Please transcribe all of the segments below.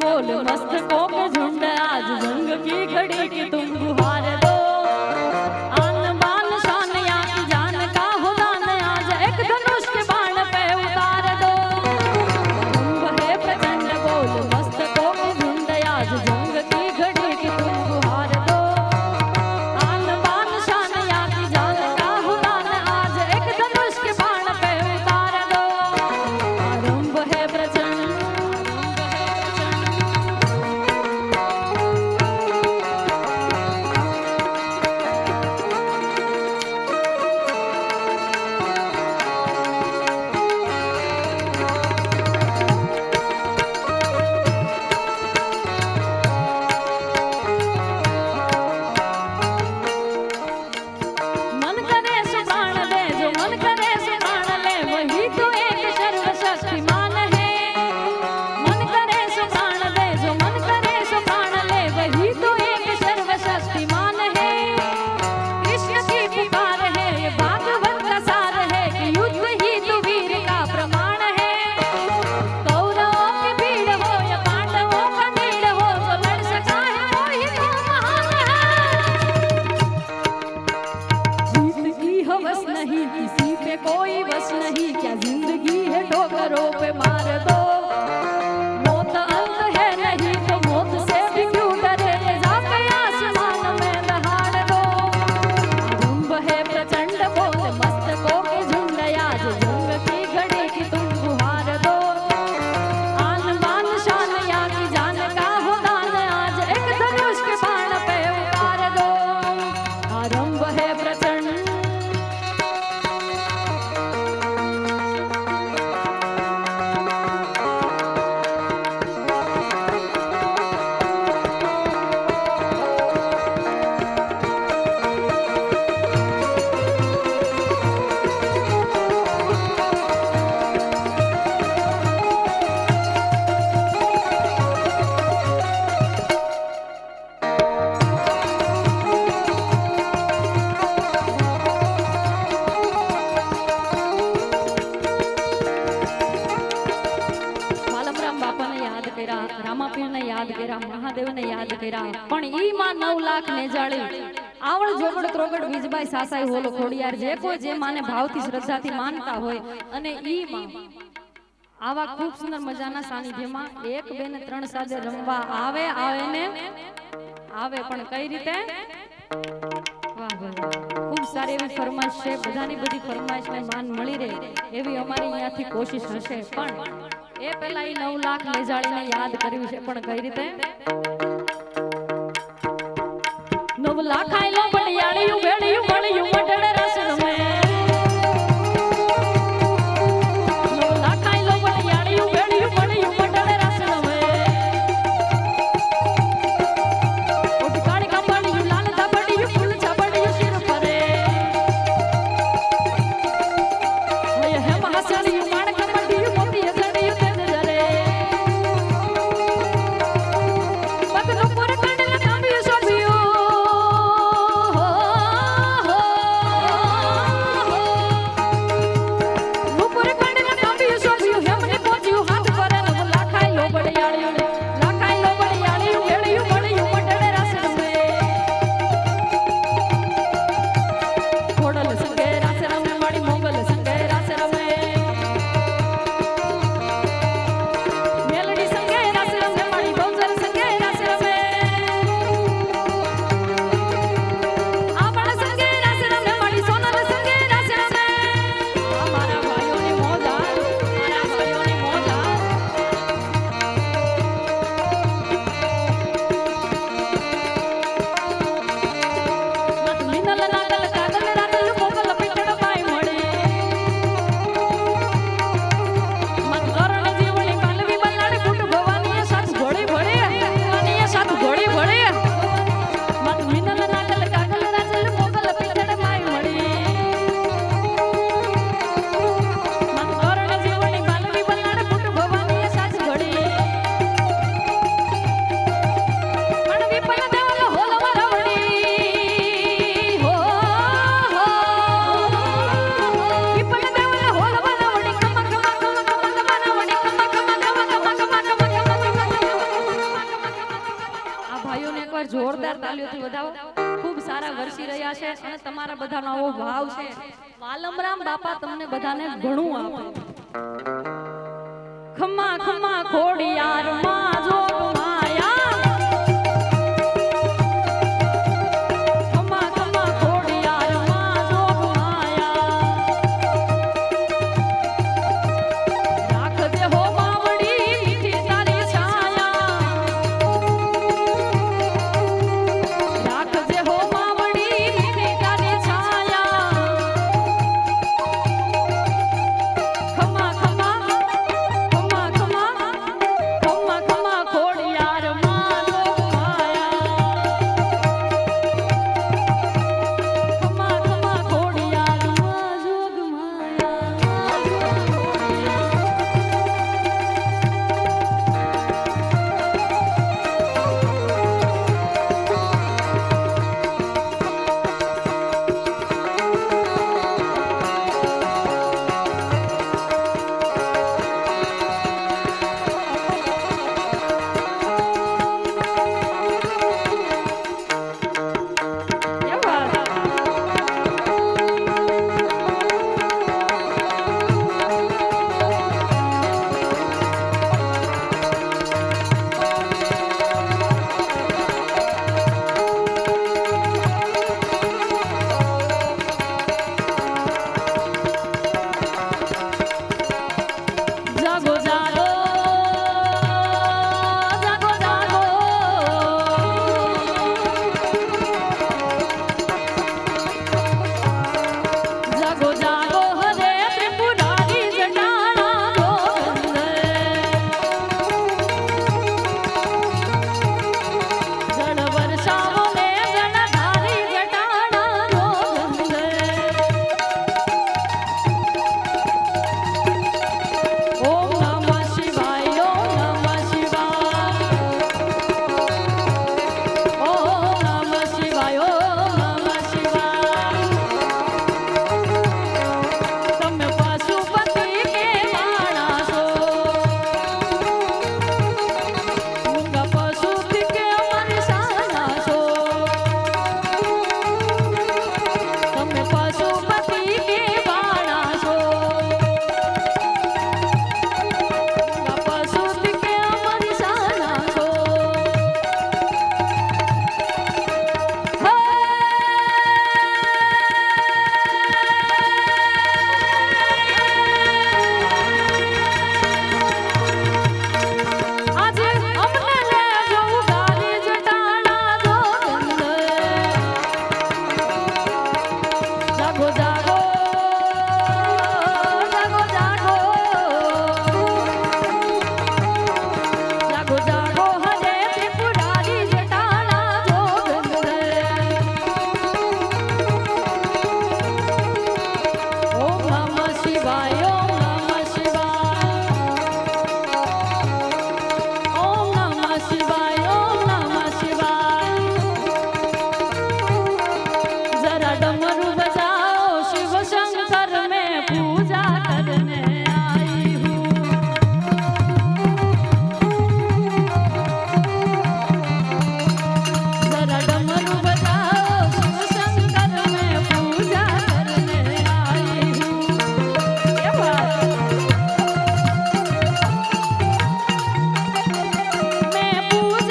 बोल मस्तकों के झुंड आज जंग की घड़ी की तुम गुहार दो आन बान शान या की जान का हो दान आज एक धनुष के बाण पे उतार दो रंग है प्रचंड बोल मस्तकों के झुंड आज जंग की घड़ी की तुम गुहार दो आन बान शान या की जान का हो दान आज एक धनुष के बाण पे उतार दो आरंभ है प्रचंड कोई बस नहीं क्या जिंदगी है ठोकरों पे मार दो मौत अंत है नहीं तो मौत से भी क्यों डरे जाके आसमान में दहाड़ दो आरंभ है प्रचंड बोल मस्तकों के झुंड आज जंग की घड़ी की तुम गुहार दो आन बान शान या की जान का हो दान आज एक धनुष के बाण पे उतार दो आरंभ है प्रचंड રામાપીરને યાદ કર્યા મહાદેવને યાદ કર્યા પણ ઈ માં 9 લાખ ને જાળી આવળ જોગડ ત્રોગડ બીજબાઈ સાસાઈ હોલો ખોડિયાર જે કોઈ જે માને ભાવથી શ્રદ્ધાથી માનતા હોય અને ઈ માં આવા ખૂબ સુંદર મજાના સાનિધ્યમાં 1 2 ને 3 સાથે રમવા આવે પણ કઈ રીતે વાહ વાહ ખૂબ સારી એવી ફરમાઈશ છે બધાની બધી ફરમાઈશને માન મળી રહે એવી અમારી અહીંયાથી કોશિશ હશે પણ એ પહેલા ઈ 9 લાખ લેજાળીને યાદ કર્યું છે પણ કઈ રીતે 9 લાખ આયલો બળિયાળિયું ભેળિયું મળ્યું મઢડ રસ રમે 9 લાખ આયલો બળિયાળિયું ભેળિયું મળ્યું મઢડ રસ રમે ઓટ કાળી કાપડિયું લાલ ધાબડિયું ફૂલ છાબડિયું શિર પરે હોય હે મહાસળિયું માણ કમડિયું મોતી એકવાર જોરદાર તાલીઓથી વધાવો. ખૂબ સારા વરસી રહ્યા છે અને તમારા બધાનો આવો ભાવ છે. વાલમરામ બાપા તમને બધાને ઘણું આપે. ખમા ખમા ખોડિયાર માં જોગ માયા, ખમા ખમા ખોડિયાર માં જોગ માયા, રાખજે હો બાવડી મીઠી તારી છાયા, રાખજે હો બાવડી મીઠી તારી છાયા, ખમા ખમા मैं पूजा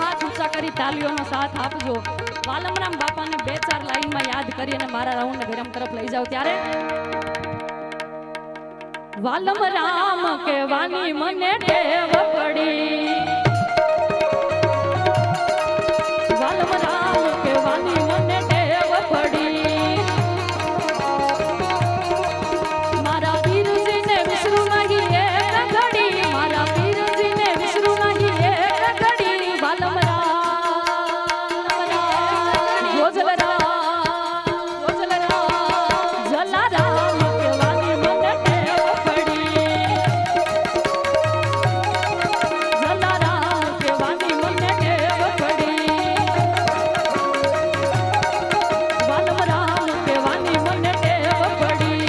હાથ ઊંચા કરી તાલીઓનો સાથ આપજો. વાલમરામ બાપાને 2-4 લાઈનમાં યાદ કરી અને મારા રાઉન્ડ વિરામ તરફ લઈ જાવ ત્યારે વાલમરામ કહેવાની મને ટેવ પડી. વાલમરામ કહેવાની મને ટેવ પડી. મારા પીરજીને વિસરું નહીં એક ઘડી. મારા પીરજીને વિસરું નહીં એક ઘડી. વાલમરામ ગોજલરામ જલારામ કહેવાની મને ટેવ પડી. જલારામ કહેવાની મને ટેવ પડી. વાલમરામ કહેવાની મને ટેવ પડી.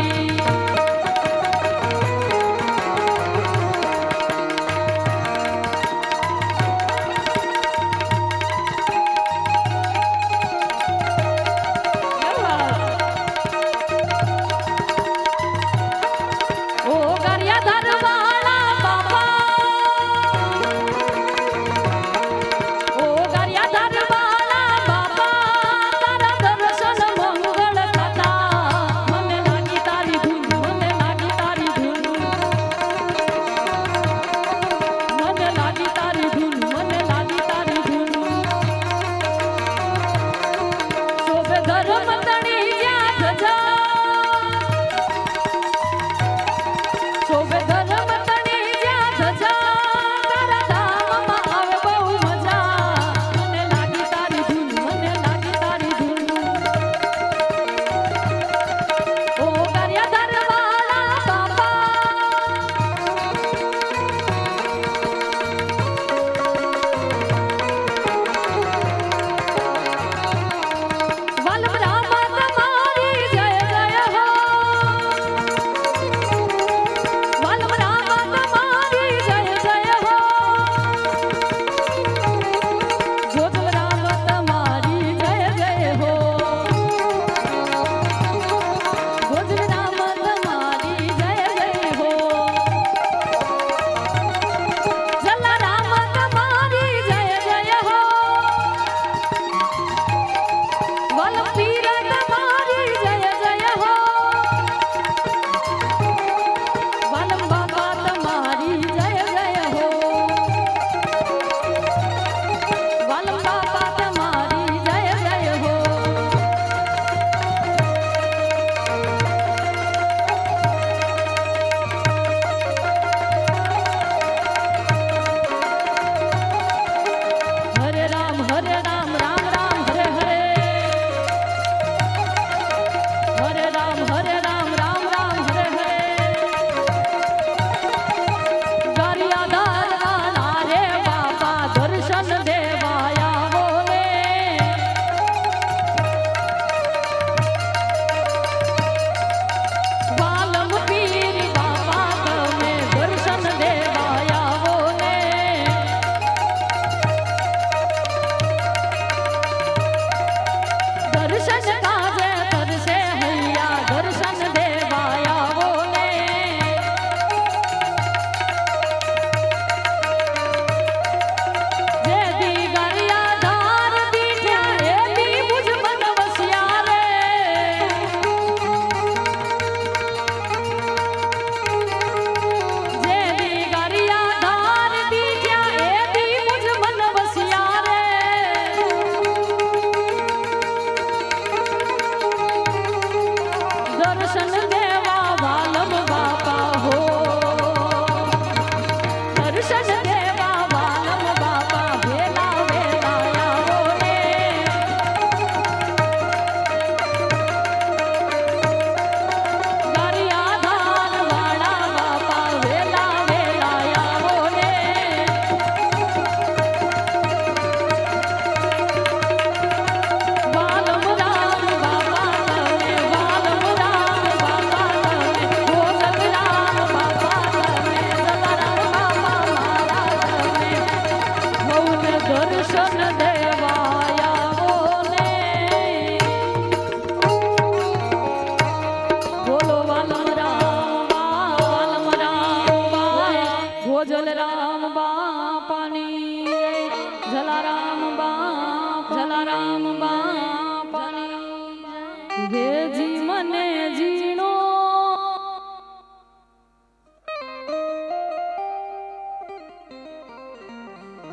ઓ ગારિયાધારવાળા બાપા, ઓ ગારિયાધારવાળા બાપા, તારા દર્શન મંગળ થતા. મને લાગી તારી ધૂન, મને લાગી તારી ધૂન. મને લાગી તારી ધૂન, મને લાગી તારી ધૂન. શોભે ધર્મ